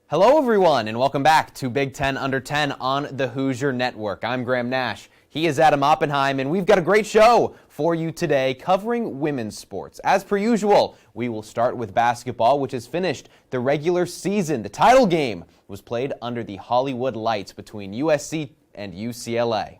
Hello, everyone, and welcome back to Big Ten Under 10 on the Hoosier Network. I'm Graham Nash. He is Adam Oppenheim, and we've got a great show for you today covering women's sports. As per usual, we will start with basketball, which has finished the regular season. The title game was played under the Hollywood lights between USC and UCLA.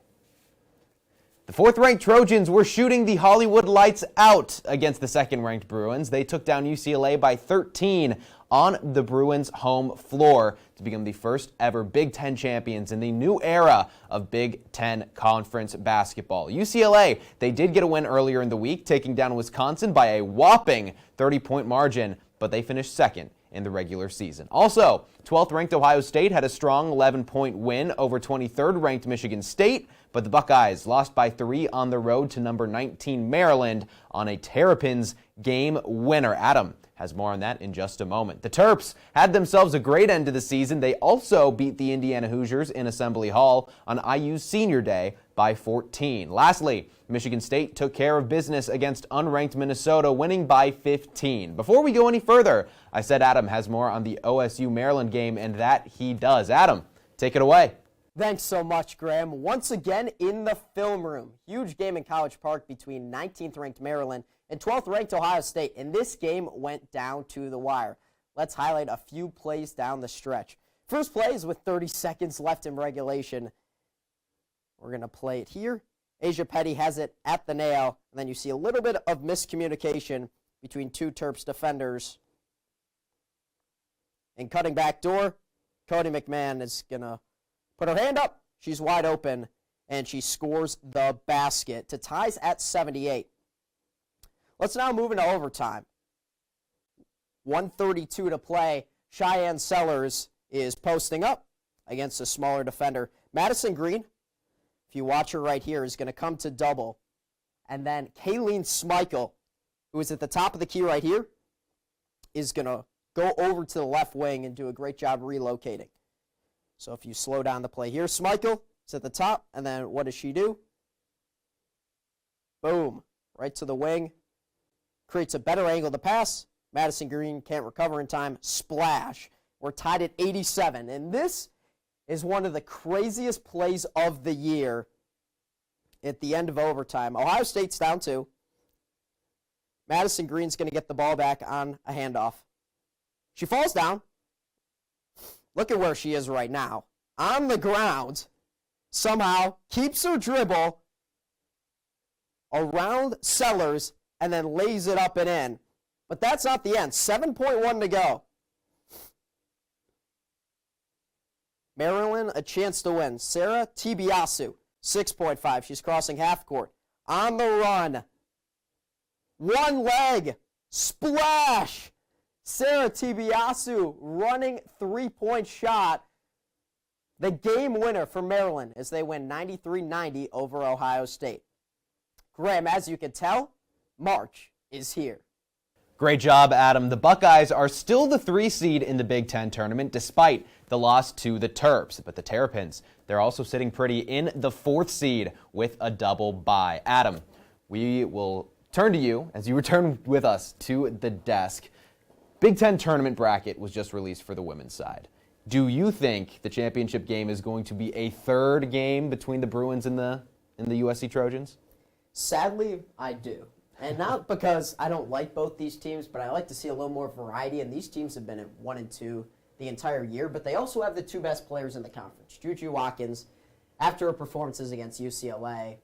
The fourth-ranked Trojans were shooting the Hollywood lights out against the second-ranked Bruins. They took down UCLA by 13 on the Bruins' home floor to become the first ever Big Ten champions in the new era of Big Ten Conference basketball. UCLA, they did get a win earlier in the week, taking down Wisconsin by a whopping 30-point margin, but they finished second in the regular season. Also, 12th-ranked Ohio State had a strong 11-point win over 23rd-ranked Michigan State, but the Buckeyes lost by 3 on the road to number 19 Maryland on a Terrapins game winner. Adam has more on that in just a moment. The Terps had themselves a great end to the season. They also beat the Indiana Hoosiers in Assembly Hall on IU's Senior Day by 14. Lastly, Michigan State took care of business against unranked Minnesota, winning by 15. Before we go any further, I said Adam has more on the OSU-Maryland game, and that he does. Adam, take it away. Thanks so much, Graham. Once again in the film room. Huge game in College Park between 19th-ranked Maryland and 12th-ranked Ohio State, and this game went down to the wire. Let's highlight a few plays down the stretch. First play is with 30 seconds left in regulation. We're going to play it here. Asia Petty has it at the nail, and then you see a little bit of miscommunication between two Terps defenders. And cutting back door, Cody McMahon is going to put her hand up. She's wide open, and she scores the basket to ties at 78. Let's now move into overtime. 1:32 to play. Cheyenne Sellers is posting up against a smaller defender. Madison Green, if you watch her right here, is going to come to double. And then Kayleen Smeichel, who is at the top of the key right here, is going to go over to the left wing and do a great job relocating. So if you slow down the play here, Smeichel is at the top, and then what does she do? Boom, right to the wing. Creates a better angle to pass. Madison Green can't recover in time. Splash. We're tied at 87, and this is one of the craziest plays of the year at the end of overtime. Ohio State's down 2. Madison Green's going to get the ball back on a handoff. She falls down. Look at where she is right now. On the ground. Somehow keeps her dribble around Sellers and then lays it up and in. But that's not the end. 7.1 to go. Maryland, a chance to win. Sarah Tibiasu, 6.5. She's crossing half court. On the run. One leg. Splash. Sarah Tibiasu running three-point shot. The game winner for Maryland as they win 93-90 over Ohio State. Graham, as you can tell, March is here. Great job, Adam. The Buckeyes are still the 3 seed in the Big Ten tournament despite the loss to the Terps. But the Terrapins, they're also sitting pretty in the 4th seed with a double bye. Adam, we will turn to you as you return with us to the desk. Big Ten tournament bracket was just released for the women's side. Do you think the championship game is going to be a 3rd game between the Bruins and the USC Trojans? Sadly, I do. And not because I don't like both these teams, but I like to see a little more variety. And these teams have been at 1 and 2 the entire year, but they also have the 2 best players in the conference. Juju Watkins, after her performances against UCLA,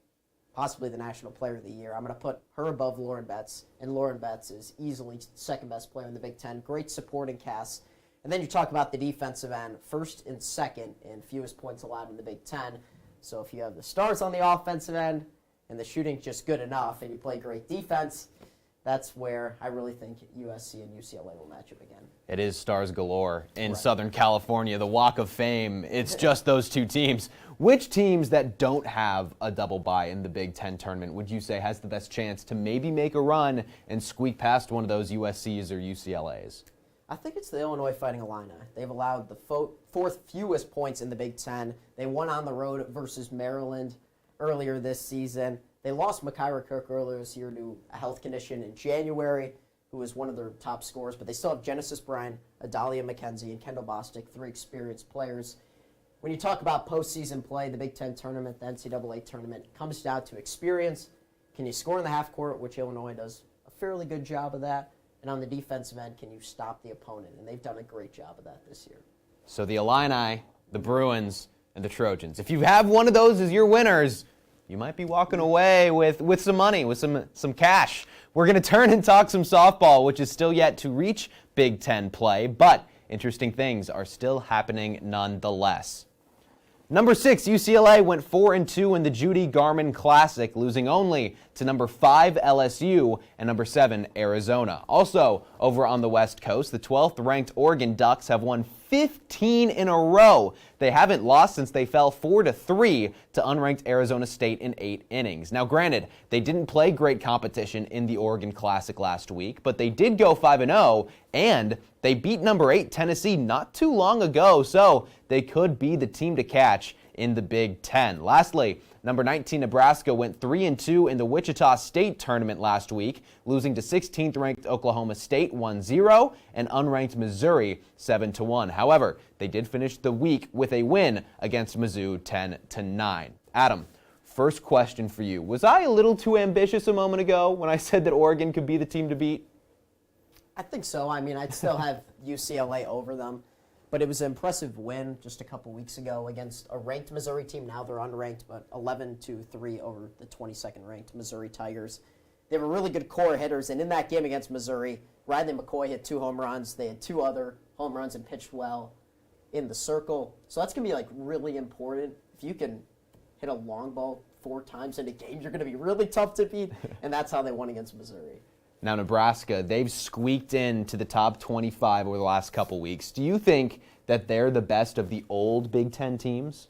possibly the National Player of the Year, I'm going to put her above Lauren Betts, and Lauren Betts is easily 2nd best player in the Big Ten. Great supporting cast. And then you talk about the defensive end, 1st and 2nd in fewest points allowed in the Big Ten. So if you have the stars on the offensive end, and the shooting's just good enough, and you play great defense, that's where I really think USC and UCLA will match up again. It is stars galore in Southern California, the Walk of Fame. It's just those 2 teams. Which teams that don't have a double bye in the Big Ten tournament would you say has the best chance to maybe make a run and squeak past one of those USCs or UCLAs? I think it's the Illinois Fighting Illini. They've allowed the 4th fewest points in the Big Ten. They won on the road versus Maryland earlier this season. They lost Makaira Cook earlier this year to a health condition in January. who is one of their top scorers, but they still have Genesis Bryan, Adalia McKenzie, and Kendall Bostic, 3 experienced players. When you talk about postseason play, the Big Ten tournament, the NCAA tournament, comes down to experience. Can you score in the half court, which Illinois does a fairly good job of that, and on the defensive end, can you stop the opponent? And they've done a great job of that this year. So the Illini, the Bruins, and the Trojans. If you have one of those as your winners, you might be walking away with some money, with some cash. We're going to turn and talk some softball, which is still yet to reach Big Ten play, but interesting things are still happening nonetheless. Number 6, UCLA went 4-2 in the Judy Garman Classic, losing only to number 5 LSU and number 7 Arizona. Also, over on the West Coast, the 12th ranked Oregon Ducks have won 15 in a row. They haven't lost since they fell 4-3 to unranked Arizona State in 8 innings. Now, granted, they didn't play great competition in the Oregon Classic last week, but they did go 5-0, and they beat number 8 Tennessee not too long ago, so they could be the team to catch in the Big Ten. Lastly, number 19 Nebraska went 3-2 in the Wichita State tournament last week, losing to 16th ranked Oklahoma State 1-0 and unranked Missouri 7-1. However, they did finish the week with a win against Mizzou 10-9. Adam, first question for you. Was I a little too ambitious a moment ago when I said that Oregon could be the team to beat? I think so. I mean, I'd still have UCLA over them. But it was an impressive win just a couple weeks ago against a ranked Missouri team. Now they're unranked, but 11-3 over the 22nd ranked Missouri Tigers. They have a really good core of hitters, and in that game against Missouri, Riley McCoy hit 2 home runs. They had 2 other home runs and pitched well in the circle. So that's going to be really important. If you can hit a long ball 4 times in a game, you're going to be really tough to beat, and that's how they won against Missouri. Now, Nebraska, they've squeaked into the top 25 over the last couple weeks. Do you think that they're the best of the old Big Ten teams?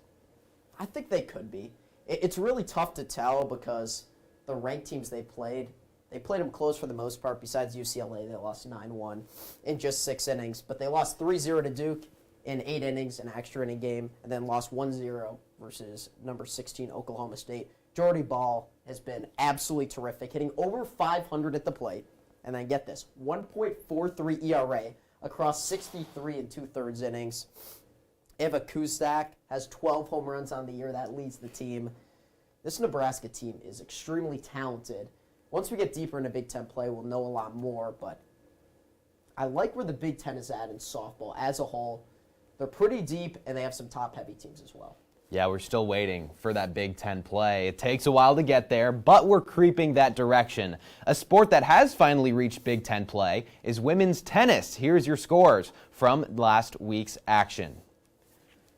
I think they could be. It's really tough to tell because the ranked teams they played them close for the most part. Besides UCLA, they lost 9-1 in just 6 innings. But they lost 3-0 to Duke in 8 innings, an extra inning game, and then lost 1-0 versus number 16 Oklahoma State. Jordy Ball has been absolutely terrific, hitting over 500 at the plate. And then get this, 1.43 ERA across 63 and 2/3 innings. Eva Kustak has 12 home runs on the year. That leads the team. This Nebraska team is extremely talented. Once we get deeper into Big Ten play, we'll know a lot more. But I like where the Big Ten is at in softball as a whole. They're pretty deep, and they have some top-heavy teams as well. Yeah, we're still waiting for that Big Ten play. It takes a while to get there, but we're creeping that direction. A sport that has finally reached Big Ten play is women's tennis. Here's your scores from last week's action.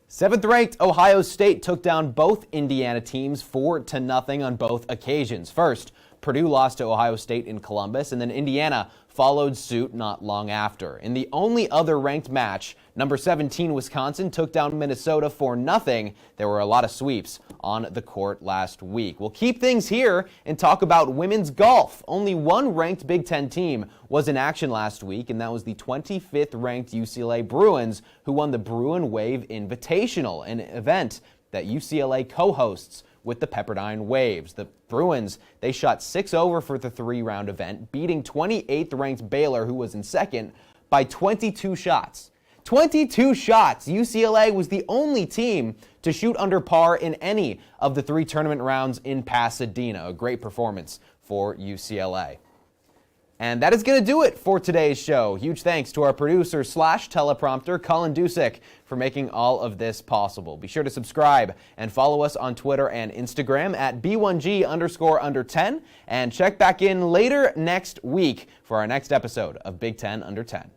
7th-ranked Ohio State took down both Indiana teams 4-0 on both occasions. First, Purdue lost to Ohio State in Columbus, and then Indiana followed suit not long after. In the only other ranked match, number 17 Wisconsin took down Minnesota 4-0. There were a lot of sweeps on the court last week. We'll keep things here and talk about women's golf. Only one ranked Big Ten team was in action last week, and that was the 25th ranked UCLA Bruins, who won the Bruin Wave Invitational, an event that UCLA co-hosts with the Pepperdine Waves. The Bruins, they shot 6 over for the 3-round event, beating 28th ranked Baylor, who was in second, by 22 shots. 22 shots! UCLA was the only team to shoot under par in any of the 3 tournament rounds in Pasadena. A great performance for UCLA. And that is going to do it for today's show. Huge thanks to our producer / teleprompter, Colin Dusick, for making all of this possible. Be sure to subscribe and follow us on Twitter and Instagram at B1G_under10. And check back in later next week for our next episode of Big Ten Under 10.